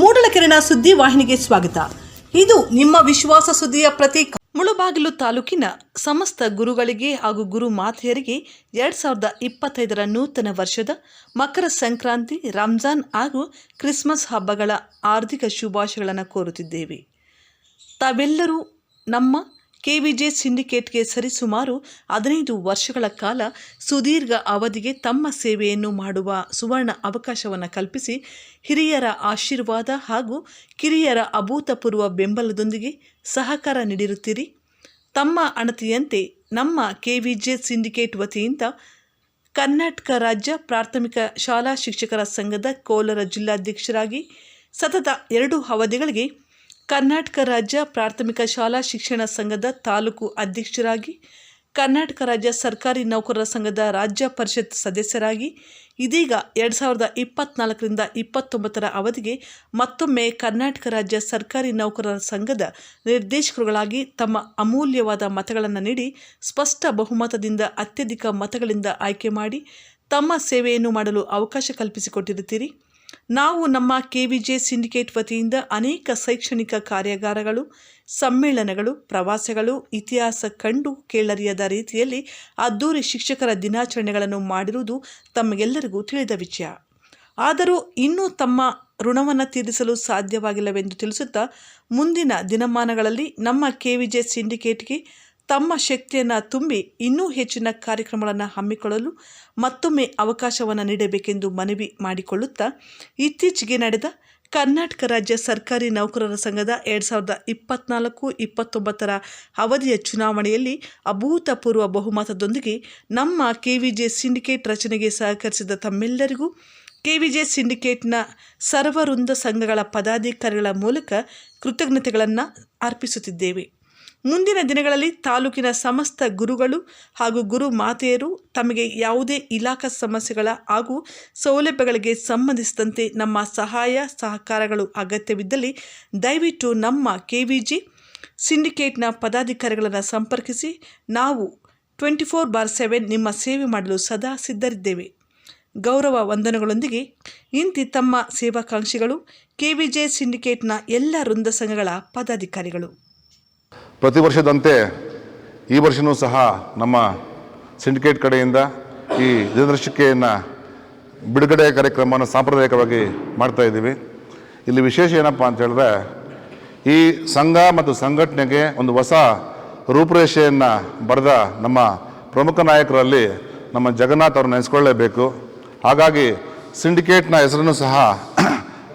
ಮೂಡಲಕೆರೆನ ಸುದ್ದಿ ವಾಹಿನಿಗೆ ಸ್ವಾಗತ. ಇದು ನಿಮ್ಮ ವಿಶ್ವಾಸ ಸುದ್ದಿಯ ಪ್ರತೀಕ. ಮುಳಬಾಗಿಲು ತಾಲೂಕಿನ ಸಮಸ್ತ ಗುರುಗಳಿಗೆ ಹಾಗೂ ಗುರು ಮಾತೆಯರಿಗೆ 2025ರ ನೂತನ ವರ್ಷದ ಮಕರ ಸಂಕ್ರಾಂತಿ, ರಂಜಾನ್ ಹಾಗೂ ಕ್ರಿಸ್ಮಸ್ ಹಬ್ಬಗಳ ಹಾರ್ದಿಕ ಶುಭಾಶಯಗಳನ್ನು ಕೋರುತ್ತಿದ್ದೇವೆ. ತಾವೆಲ್ಲರೂ ನಮ್ಮ KVJ ಸಿಂಡಿಕೇಟ್ಗೆ ಸರಿಸುಮಾರು 15 ವರ್ಷಗಳ ಕಾಲ ಸುದೀರ್ಘ ಅವಧಿಗೆ ತಮ್ಮ ಸೇವೆಯನ್ನು ಮಾಡುವ ಸುವರ್ಣ ಅವಕಾಶವನ್ನು ಕಲ್ಪಿಸಿ ಹಿರಿಯರ ಆಶೀರ್ವಾದ ಹಾಗೂ ಕಿರಿಯರ ಅಭೂತಪೂರ್ವ ಬೆಂಬಲದೊಂದಿಗೆ ಸಹಕಾರ ನೀಡಿರುತ್ತೀರಿ. ತಮ್ಮ ಅಣತಿಯಂತೆ ನಮ್ಮ KVJ ಸಿಂಡಿಕೇಟ್ ವತಿಯಿಂದ ಕರ್ನಾಟಕ ರಾಜ್ಯ ಪ್ರಾಥಮಿಕ ಶಾಲಾ ಶಿಕ್ಷಕರ ಸಂಘದ ಕೋಲಾರ ಜಿಲ್ಲಾಧ್ಯಕ್ಷರಾಗಿ ಸತತ 2 ಅವಧಿಗಳಿಗೆ, ಕರ್ನಾಟಕ ರಾಜ್ಯ ಪ್ರಾಥಮಿಕ ಶಾಲಾ ಶಿಕ್ಷಣ ಸಂಘದ ತಾಲೂಕು ಅಧ್ಯಕ್ಷರಾಗಿ, ಕರ್ನಾಟಕ ರಾಜ್ಯ ಸರ್ಕಾರಿ ನೌಕರರ ಸಂಘದ ರಾಜ್ಯ ಪರಿಷತ್ ಸದಸ್ಯರಾಗಿ, ಇದೀಗ 2024ರಿಂದ 29ರ ಅವಧಿಗೆ ಮತ್ತೊಮ್ಮೆ ಕರ್ನಾಟಕ ರಾಜ್ಯ ಸರ್ಕಾರಿ ನೌಕರರ ಸಂಘದ ನಿರ್ದೇಶಕರುಗಳಾಗಿ ತಮ್ಮ ಅಮೂಲ್ಯವಾದ ಮತಗಳನ್ನು ನೀಡಿ ಸ್ಪಷ್ಟ ಬಹುಮತದಿಂದ ಅತ್ಯಧಿಕ ಮತಗಳಿಂದ ಆಯ್ಕೆ ಮಾಡಿ ತಮ್ಮ ಸೇವೆಯನ್ನು ಮಾಡಲು ಅವಕಾಶ ಕಲ್ಪಿಸಿಕೊಟ್ಟಿರುತ್ತೀರಿ. ನಾವು ನಮ್ಮ KVJ ಸಿಂಡಿಕೇಟ್ ವತಿಯಿಂದ ಅನೇಕ ಶೈಕ್ಷಣಿಕ ಕಾರ್ಯಾಗಾರಗಳು, ಸಮ್ಮೇಳನಗಳು, ಪ್ರವಾಸಗಳು, ಇತಿಹಾಸ ಕಂಡು ಕೇಳರಿಯದ ರೀತಿಯಲ್ಲಿ ಅದ್ದೂರಿ ಶಿಕ್ಷಕರ ದಿನಾಚರಣೆಗಳನ್ನು ಮಾಡಿರುವುದು ತಮಗೆಲ್ಲರಿಗೂ ತಿಳಿದ ವಿಷಯ. ಆದರೂ ಇನ್ನೂ ತಮ್ಮ ಋಣವನ್ನು ತೀರಿಸಲು ಸಾಧ್ಯವಾಗಿಲ್ಲವೆಂದು ತಿಳಿಸುತ್ತಾ, ಮುಂದಿನ ದಿನಮಾನಗಳಲ್ಲಿ ನಮ್ಮ KVJ ಸಿಂಡಿಕೇಟ್ಗೆ ತಮ್ಮ ಶಕ್ತಿಯನ್ನು ತುಂಬಿ ಇನ್ನೂ ಹೆಚ್ಚಿನ ಕಾರ್ಯಕ್ರಮಗಳನ್ನು ಹಮ್ಮಿಕೊಳ್ಳಲು ಮತ್ತೊಮ್ಮೆ ಅವಕಾಶವನ್ನು ನೀಡಬೇಕೆಂದು ಮನವಿ ಮಾಡಿಕೊಳ್ಳುತ್ತಾ, ಇತ್ತೀಚೆಗೆ ನಡೆದ ಕರ್ನಾಟಕ ರಾಜ್ಯ ಸರ್ಕಾರಿ ನೌಕರರ ಸಂಘದ 2024-29ರ ಅವಧಿಯ ಚುನಾವಣೆಯಲ್ಲಿ ಅಭೂತಪೂರ್ವ ಬಹುಮತದೊಂದಿಗೆ ನಮ್ಮ KVJ ಸಿಂಡಿಕೇಟ್ ರಚನೆಗೆ ಸಹಕರಿಸಿದ ತಮ್ಮೆಲ್ಲರಿಗೂ KVJ ಸಿಂಡಿಕೇಟ್ನ ಸರ್ವವೃಂದ ಸಂಘಗಳ ಪದಾಧಿಕಾರಿಗಳ ಮೂಲಕ ಕೃತಜ್ಞತೆಗಳನ್ನು ಅರ್ಪಿಸುತ್ತಿದ್ದೇವೆ. ಮುಂದಿನ ದಿನಗಳಲ್ಲಿ ತಾಲೂಕಿನ ಸಮಸ್ತ ಗುರುಗಳು ಹಾಗೂ ಗುರು ಮಾತೆಯರು ತಮಗೆ ಯಾವುದೇ ಇಲಾಖಾ ಸಮಸ್ಯೆಗಳ ಹಾಗೂ ಸೌಲಭ್ಯಗಳಿಗೆ ಸಂಬಂಧಿಸಿದಂತೆ ನಮ್ಮ ಸಹಾಯ ಸಹಕಾರಗಳು ಅಗತ್ಯವಿದ್ದಲ್ಲಿ ದಯವಿಟ್ಟು ನಮ್ಮ KVJ ಸಿಂಡಿಕೇಟ್ನ ಪದಾಧಿಕಾರಿಗಳನ್ನು ಸಂಪರ್ಕಿಸಿ. ನಾವು 24/7 ನಿಮ್ಮ ಸೇವೆ ಮಾಡಲು ಸದಾ ಸಿದ್ಧರಿದ್ದೇವೆ. ಗೌರವ ವಂದನೆಗಳೊಂದಿಗೆ ಇಂತಿ ತಮ್ಮ ಸೇವಾಕಾಂಕ್ಷಿಗಳು, KVJ ಸಿಂಡಿಕೇಟ್ನ ಎಲ್ಲ ವೃಂದ ಸಂಘಗಳ ಪದಾಧಿಕಾರಿಗಳು. ಪ್ರತಿ ವರ್ಷದಂತೆ ಈ ವರ್ಷವೂ ಸಹ ನಮ್ಮ ಸಿಂಡಿಕೇಟ್ ಕಡೆಯಿಂದ ಈ ದಿನದರ್ಶಿಕೆಯನ್ನು ಬಿಡುಗಡೆ ಕಾರ್ಯಕ್ರಮವನ್ನು ಸಾಂಪ್ರದಾಯಿಕವಾಗಿ ಮಾಡ್ತಾ ಇದ್ದೀವಿ. ಇಲ್ಲಿ ವಿಶೇಷ ಏನಪ್ಪ ಅಂತ ಹೇಳಿದ್ರೆ, ಈ ಸಂಘ ಮತ್ತು ಸಂಘಟನೆಗೆ ಒಂದು ಹೊಸ ರೂಪುರೇಷೆಯನ್ನು ಬರೆದ ನಮ್ಮ ಪ್ರಮುಖ ನಾಯಕರಲ್ಲಿ ನಮ್ಮ ಜಗನ್ನಾಥ್ ಅವ್ರನ್ನ ನೆನೆಸ್ಕೊಳ್ಳೇಬೇಕು. ಹಾಗಾಗಿ ಸಿಂಡಿಕೇಟ್ನ ಹೆಸರನ್ನು ಸಹ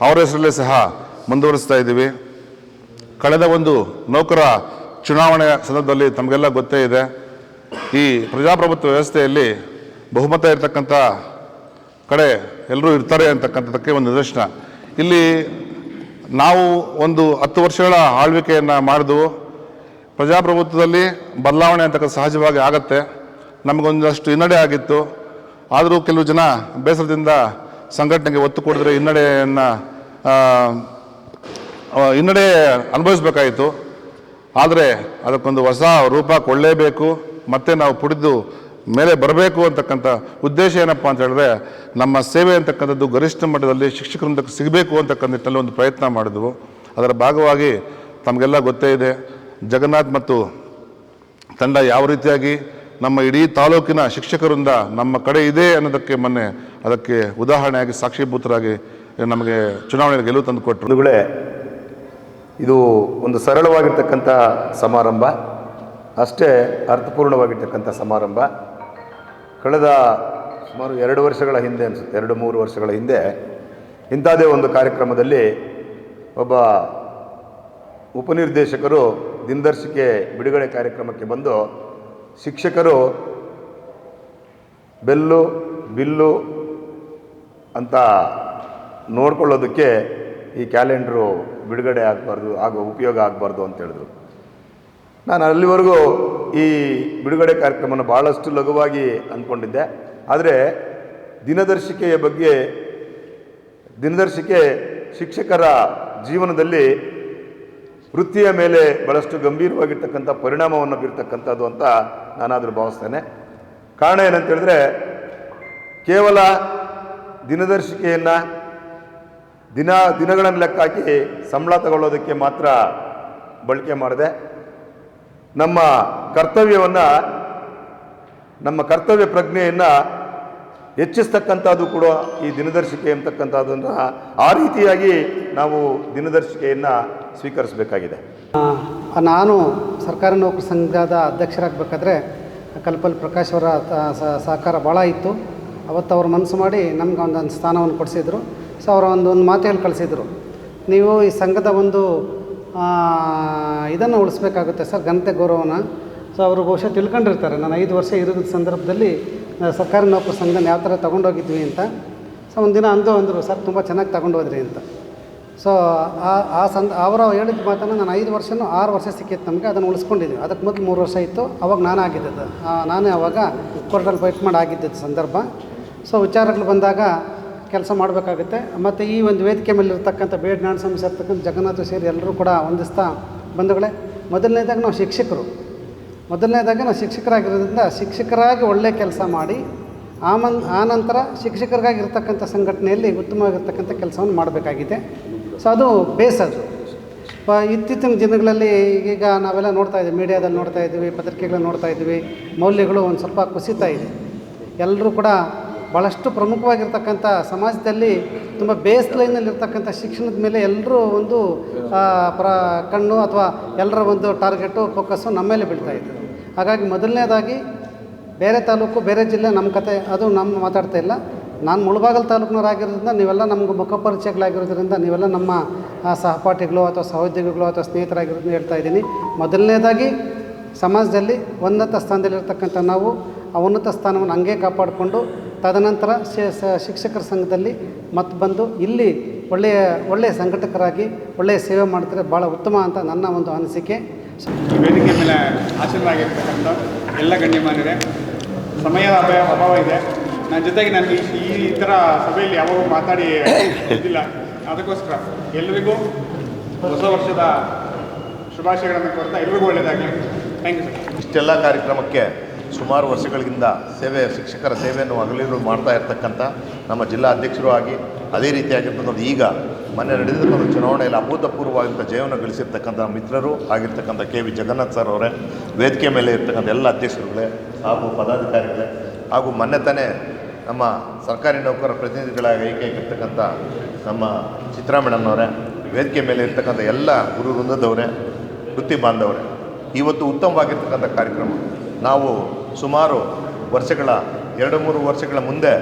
ಅವರ ಹೆಸರಲ್ಲೇ ಸಹ ಮುಂದುವರಿಸ್ತಾ ಇದ್ದೀವಿ. ಕಳೆದ ಒಂದು ನೌಕರ ಚುನಾವಣೆಯ ಸಂದರ್ಭದಲ್ಲಿ ತಮಗೆಲ್ಲ ಗೊತ್ತೇ ಇದೆ, ಈ ಪ್ರಜಾಪ್ರಭುತ್ವ ವ್ಯವಸ್ಥೆಯಲ್ಲಿ ಬಹುಮತ ಇರತಕ್ಕಂಥ ಕಡೆ ಎಲ್ಲರೂ ಇರ್ತಾರೆ ಅಂತಕ್ಕಂಥದ್ದಕ್ಕೆ ಒಂದು ನಿದರ್ಶನ. ಇಲ್ಲಿ ನಾವು ಒಂದು 10 ವರ್ಷಗಳ ಆಳ್ವಿಕೆಯನ್ನು ಮಾಡಿದ್ವು. ಪ್ರಜಾಪ್ರಭುತ್ವದಲ್ಲಿ ಬದಲಾವಣೆ ಅಂತಕ್ಕಂಥ ಸಹಜವಾಗಿ ಆಗತ್ತೆ. ನಮಗೊಂದಷ್ಟು ಹಿನ್ನಡೆ ಆಗಿತ್ತು. ಆದರೂ ಕೆಲವು ಜನ ಬೇಸರದಿಂದ ಸಂಘಟನೆಗೆ ಒತ್ತು ಕೊಡಿದ್ರೆ ಹಿನ್ನಡೆ ಅನುಭವಿಸಬೇಕಾಯಿತು. ಆದರೆ ಅದಕ್ಕೊಂದು ಹೊಸ ರೂಪ ಕೊಳ್ಳೇಬೇಕು, ಮತ್ತೆ ನಾವು ಪುಡಿದು ಮೇಲೆ ಬರಬೇಕು ಅಂತಕ್ಕಂಥ ಉದ್ದೇಶ ಏನಪ್ಪ ಅಂತ ಹೇಳಿದ್ರೆ, ನಮ್ಮ ಸೇವೆ ಅಂತಕ್ಕಂಥದ್ದು ಗರಿಷ್ಠ ಮಟ್ಟದಲ್ಲಿ ಶಿಕ್ಷಕರಿಂದ ಸಿಗಬೇಕು ಅಂತಕ್ಕಂಥ ನಿಟ್ಟಿನಲ್ಲಿ ಒಂದು ಪ್ರಯತ್ನ ಮಾಡಿದ್ವು. ಅದರ ಭಾಗವಾಗಿ ತಮಗೆಲ್ಲ ಗೊತ್ತೇ ಇದೆ, ಜಗನ್ನಾಥ್ ಮತ್ತು ತಂಡ ಯಾವ ರೀತಿಯಾಗಿ ನಮ್ಮ ಇಡೀ ತಾಲೂಕಿನ ಶಿಕ್ಷಕರಿಂದ ನಮ್ಮ ಕಡೆ ಇದೆ ಅನ್ನೋದಕ್ಕೆ ಮೊನ್ನೆ ಅದಕ್ಕೆ ಉದಾಹರಣೆಯಾಗಿ ಸಾಕ್ಷೀಭೂತರಾಗಿ ನಮಗೆ ಚುನಾವಣೆಯಲ್ಲಿ ಗೆಲುವು ತಂದು ಕೊಟ್ಟರು. ಇದು ಒಂದು ಸರಳವಾಗಿರ್ತಕ್ಕಂಥ ಸಮಾರಂಭ, ಅಷ್ಟೇ ಅರ್ಥಪೂರ್ಣವಾಗಿರ್ತಕ್ಕಂಥ ಸಮಾರಂಭ. ಕಳೆದ ಸುಮಾರು 2 ವರ್ಷಗಳ ಹಿಂದೆ ಅನಿಸುತ್ತೆ, 2-3 ವರ್ಷಗಳ ಹಿಂದೆ ಇಂಥದ್ದೇ ಒಂದು ಕಾರ್ಯಕ್ರಮದಲ್ಲಿ ಒಬ್ಬ ಉಪನಿರ್ದೇಶಕರು ದಿನದರ್ಶಿಕೆ ಬಿಡುಗಡೆ ಕಾರ್ಯಕ್ರಮಕ್ಕೆ ಬಂದು, ಶಿಕ್ಷಕರು ಬೆಲ್ಲು ಬಿಲ್ಲು ಅಂತ ನೋಡ್ಕೊಳ್ಳೋದಕ್ಕೆ ಈ ಕ್ಯಾಲೆಂಡ್ರು ಬಿಡುಗಡೆ ಆಗಬಾರ್ದು, ಉಪಯೋಗ ಆಗಬಾರ್ದು ಅಂತ ಹೇಳಿದ್ರು. ನಾನು ಅಲ್ಲಿವರೆಗೂ ಈ ಬಿಡುಗಡೆ ಕಾರ್ಯಕ್ರಮನ ಭಾಳಷ್ಟು ಲಘುವಾಗಿ ಅಂದ್ಕೊಂಡಿದ್ದೆ. ಆದರೆ ದಿನದರ್ಶಿಕೆ ಶಿಕ್ಷಕರ ಜೀವನದಲ್ಲಿ ವೃತ್ತಿಯ ಮೇಲೆ ಭಾಳಷ್ಟು ಗಂಭೀರವಾಗಿರ್ತಕ್ಕಂಥ ಪರಿಣಾಮವನ್ನು ಬೀರ್ತಕ್ಕಂಥದ್ದು ಅಂತ ನಾನಾದರೂ ಭಾವಿಸ್ತೇನೆ. ಕಾರಣ ಏನಂತ ಹೇಳಿದ್ರೆ, ಕೇವಲ ದಿನದರ್ಶಿಕೆಯನ್ನು ದಿನಗಳನ್ನು ಲೆಕ್ಕ ಹಾಕಿ ಸಂಬಳ ತಗೊಳ್ಳೋದಕ್ಕೆ ಮಾತ್ರ ಬಳಕೆ ಮಾಡಿದೆ. ನಮ್ಮ ಕರ್ತವ್ಯ ಪ್ರಜ್ಞೆಯನ್ನು ಹೆಚ್ಚಿಸ್ತಕ್ಕಂಥದ್ದು ಕೂಡ ಈ ದಿನದರ್ಶಿಕೆ ಎಂಬತಕ್ಕಂಥದ್ದನ್ನು ಆ ರೀತಿಯಾಗಿ ನಾವು ದಿನದರ್ಶಿಕೆಯನ್ನು ಸ್ವೀಕರಿಸಬೇಕಾಗಿದೆ. ನಾನು ಸರ್ಕಾರಿ ನೌಕರ ಸಂಘದ ಅಧ್ಯಕ್ಷರಾಗಬೇಕಾದ್ರೆ ಕಲ್ಪಲ್ ಪ್ರಕಾಶ್ ಅವರ ಸಹಕಾರ ಭಾಳ ಇತ್ತು. ಅವತ್ತು ಅವರು ಮನಸ್ಸು ಮಾಡಿ ನಮ್ಗೆ ಒಂದೊಂದು ಸ್ಥಾನವನ್ನು ಕೊಡಿಸಿದ್ರು. ಸೊ ಅವರ ಒಂದು ಮಾತು ಹೇಳಿ ಕಳಿಸಿದರು, ನೀವು ಈ ಸಂಘದ ಒಂದು ಇದನ್ನು ಉಳಿಸ್ಬೇಕಾಗುತ್ತೆ ಸರ್, ಘನತೆ ಗೌರವನ. ಸೊ ಅವರು ಬಹುಶಃ ತಿಳ್ಕೊಂಡಿರ್ತಾರೆ ನಾನು 5 ವರ್ಷ ಇರೋದ ಸಂದರ್ಭದಲ್ಲಿ ಸರ್ಕಾರಿ ನೌಕರ ಸಂಘನ ಯಾವ ಥರ ತೊಗೊಂಡೋಗಿದ್ವಿ ಅಂತ. ಸೊ ಒಂದಿನ ಅಂದರು ಸರ್ ತುಂಬ ಚೆನ್ನಾಗಿ ತಗೊಂಡೋದ್ರಿ ಅಂತ. ಸೊ ಅವರು ಹೇಳಿದ ಮಾತನ್ನು ನಾನು 5 ವರ್ಷನೂ 6 ವರ್ಷ ಸಿಕ್ಕಿತ್ತು ನಮಗೆ, ಅದನ್ನು ಉಳಿಸ್ಕೊಂಡಿದ್ವಿ. ಅದಕ್ಕೆ ಮೊದಲು 3 ವರ್ಷ ಇತ್ತು, ಅವಾಗ ನಾನೇ ಆಗಿದ್ದದ್ದು, ನಾನೇ ಅವಾಗ ಕೋರ್ಟಲ್ಲಿ ಫೈಟ್ ಮಾಡಿ ಆಗಿದ್ದದ್ದು ಸಂದರ್ಭ. ಸೊ ವಿಚಾರಗಳು ಬಂದಾಗ ಕೆಲಸ ಮಾಡಬೇಕಾಗುತ್ತೆ. ಮತ್ತು ಈ ಒಂದು ವೇದಿಕೆ ಮೇಲೆ ಇರ್ತಕ್ಕಂಥ ಬೇಡ್ ನಾರಾಯಣ ಸ್ವಾಮಿ ಸೇರ್ತಕ್ಕಂಥ ಜಗನ್ನಾಥ ಸೇರಿ ಎಲ್ಲರೂ ಕೂಡ ಹೊಂದಿಸ್ತಾ ಬಂಧುಗಳೇ, ಮೊದಲನೇದಾಗಿ ನಾವು ಶಿಕ್ಷಕರಾಗಿರೋದ್ರಿಂದ ಶಿಕ್ಷಕರಾಗಿ ಒಳ್ಳೆಯ ಕೆಲಸ ಮಾಡಿ ಆನಂತರ ಶಿಕ್ಷಕರಿಗಾಗಿ ಇರ್ತಕ್ಕಂಥ ಸಂಘಟನೆಯಲ್ಲಿ ಉತ್ತಮವಾಗಿರ್ತಕ್ಕಂಥ ಕೆಲಸವನ್ನು ಮಾಡಬೇಕಾಗಿದೆ. ಸೊ ಅದು ಬೇಸದು. ಇತ್ತೀಚಿನ ದಿನಗಳಲ್ಲಿ ಈಗ ನಾವೆಲ್ಲ ನೋಡ್ತಾ ಇದ್ದೀವಿ, ಮೀಡಿಯಾದಲ್ಲಿ ನೋಡ್ತಾ ಇದ್ದೀವಿ, ಪತ್ರಿಕೆಗಳು ನೋಡ್ತಾ ಇದ್ದೀವಿ, ಮೌಲ್ಯಗಳು ಒಂದು ಸ್ವಲ್ಪ ಕುಸಿತಾ ಇದೆ. ಎಲ್ಲರೂ ಕೂಡ ಭಾಳಷ್ಟು ಪ್ರಮುಖವಾಗಿರ್ತಕ್ಕಂಥ ಸಮಾಜದಲ್ಲಿ ತುಂಬ ಬೇಸ್ ಲೈನಲ್ಲಿರ್ತಕ್ಕಂಥ ಶಿಕ್ಷಣದ ಮೇಲೆ ಎಲ್ಲರೂ ಒಂದು ಕಣ್ಣು ಅಥವಾ ಎಲ್ಲರ ಒಂದು ಟಾರ್ಗೆಟು ಫೋಕಸ್ಸು ನಮ್ಮ ಮೇಲೆ ಬೀಳ್ತಾ ಇದೆ. ಹಾಗಾಗಿ ಮೊದಲನೇದಾಗಿ ಬೇರೆ ತಾಲೂಕು ಬೇರೆ ಜಿಲ್ಲೆ ನಮ್ಮ ಕತೆ ಅದು ನಮ್ಮ ಮಾತಾಡ್ತಾ ಇಲ್ಲ. ನಾನು ಮುಳಬಾಗಲ್ ತಾಲೂಕಿನವರಾಗಿರೋದ್ರಿಂದ ನೀವೆಲ್ಲ ನಮ್ಗೆ ಮುಖಪರಿಚಯಗಳಾಗಿರೋದ್ರಿಂದ ನೀವೆಲ್ಲ ನಮ್ಮ ಸಹಪಾಠಿಗಳು ಅಥವಾ ಸಹೋದ್ಯೋಗಿಗಳು ಅಥವಾ ಸ್ನೇಹಿತರಾಗಿರೋದನ್ನ ಹೇಳ್ತಾ ಇದ್ದೀನಿ. ಮೊದಲನೇದಾಗಿ ಸಮಾಜದಲ್ಲಿ ಉನ್ನತ ಸ್ಥಾನದಲ್ಲಿರ್ತಕ್ಕಂಥ ನಾವು ಆ ಉನ್ನತ ಸ್ಥಾನವನ್ನು ಹಂಗೆ ಕಾಪಾಡಿಕೊಂಡು ತದನಂತರ ಶಿಕ್ಷಕರ ಸಂಘದಲ್ಲಿ ಮತ್ತೆ ಬಂದು ಇಲ್ಲಿ ಒಳ್ಳೆಯ ಸಂಘಟಕರಾಗಿ ಒಳ್ಳೆಯ ಸೇವೆ ಮಾಡ್ತಾರೆ ಭಾಳ ಉತ್ತಮ ಅಂತ ನನ್ನ ಒಂದು ಅನಿಸಿಕೆ. ವೇದಿಕೆ ಮೇಲೆ ಆಸೀನರಾಗಿರ್ತಕ್ಕಂಥ ಎಲ್ಲ ಗಣ್ಯಮಾನ್ಯರೇ, ಸಮಯದ ಅಭಾವ ಇದೆ. ನನ್ನ ಜೊತೆಗೆ ನನಗೆ ಈ ಥರ ಸಭೆಯಲ್ಲಿ ಯಾವಾಗ ಮಾತಾಡಿ ಇದ್ದಿಲ್ಲ. ಅದಕ್ಕೋಸ್ಕರ ಎಲ್ಲರಿಗೂ ಹೊಸ ವರ್ಷದ ಶುಭಾಶಯಗಳನ್ನು ಕೊಡ್ತಾ ಎಲ್ಲರಿಗೂ ಒಳ್ಳೆಯದಾಗಲಿ. Thank you sir. ಇಷ್ಟೆಲ್ಲ ಕಾರ್ಯಕ್ರಮಕ್ಕೆ ಸುಮಾರು ವರ್ಷಗಳಿಂದ ಶಿಕ್ಷಕರ ಸೇವೆಯನ್ನು ಹಗಲಿರುಳು ಮಾಡ್ತಾ ಇರ್ತಕ್ಕಂಥ ನಮ್ಮ ಜಿಲ್ಲಾ ಅಧ್ಯಕ್ಷರು ಆಗಿ ಅದೇ ರೀತಿಯಾಗಿರ್ತಕ್ಕಂಥ ಈಗ ಮೊನ್ನೆ ನಡೆದಿರ್ತಕ್ಕಂಥ ಚುನಾವಣೆಯಲ್ಲಿ ಅಭೂತಪೂರ್ವವಾಗಿಂಥ ಜಯವನ್ನು ಗಳಿಸಿರ್ತಕ್ಕಂಥ ಮಿತ್ರರು ಆಗಿರ್ತಕ್ಕಂಥ KV ಜಗನ್ನಾಥ್ ಸರ್ ಅವರೇ, ವೇದಿಕೆ ಮೇಲೆ ಇರ್ತಕ್ಕಂಥ ಎಲ್ಲ ಅಧ್ಯಕ್ಷರುಗಳೇ ಹಾಗೂ ಪದಾಧಿಕಾರಿಗಳೇ, ಹಾಗೂ ಮೊನ್ನೆ ತಾನೇ ನಮ್ಮ ಸರ್ಕಾರಿ ನೌಕರರ ಪ್ರತಿನಿಧಿಗಳಾಗಿ ಏಕೈಕಿರ್ತಕ್ಕಂಥ ನಮ್ಮ ಚಿತ್ರಾ ಮೇಡಮ್ನವರೇ, ವೇದಿಕೆ ಮೇಲೆ ಇರ್ತಕ್ಕಂಥ ಎಲ್ಲ ಗುರು ವೃಂದದವರೇ, ವೃತ್ತಿ ಬಾಂಧವರೇ, ಇವತ್ತು ಉತ್ತಮವಾಗಿರ್ತಕ್ಕಂಥ ಕಾರ್ಯಕ್ರಮ. ನಾವು ಸುಮಾರು ವರ್ಷಗಳ 2-3 ವರ್ಷಗಳ ಮುಂದೆ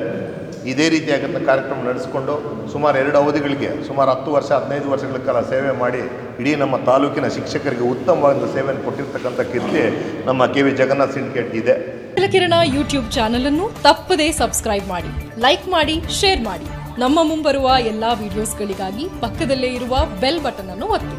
ಇದೇ ರೀತಿಯಾದಂಥ ಕಾರ್ಯಕ್ರಮ ನಡೆಸಿಕೊಂಡು ಸುಮಾರು 2 ಅವಧಿಗಳಿಗೆ ಸುಮಾರು 10 ವರ್ಷ 15 ವರ್ಷಗಳ ಕಾಲ ಸೇವೆ ಮಾಡಿ ಇಡೀ ನಮ್ಮ ತಾಲೂಕಿನ ಶಿಕ್ಷಕರಿಗೆ ಉತ್ತಮವಾದ ಸೇವೆಯನ್ನು ಕೊಟ್ಟಿರ್ತಕ್ಕಂಥ ಕೀರ್ತಿ ನಮ್ಮ KV ಜಗನ್ನಾಥ್ ಸಿಂಡಿಕೇಟ್ ಇದೆ. ಕಿರಣ ಯೂಟ್ಯೂಬ್ ಚಾನೆಲ್ ಅನ್ನು ತಪ್ಪದೇ ಸಬ್ಸ್ಕ್ರೈಬ್ ಮಾಡಿ, ಲೈಕ್ ಮಾಡಿ, ಶೇರ್ ಮಾಡಿ. ನಮ್ಮ ಮುಂಬರುವ ಎಲ್ಲಾ ವಿಡಿಯೋಸ್ಗಳಿಗಾಗಿ ಪಕ್ಕದಲ್ಲೇ ಇರುವ ಬೆಲ್ ಬಟನ್ ಅನ್ನು ಒತ್ತಿ.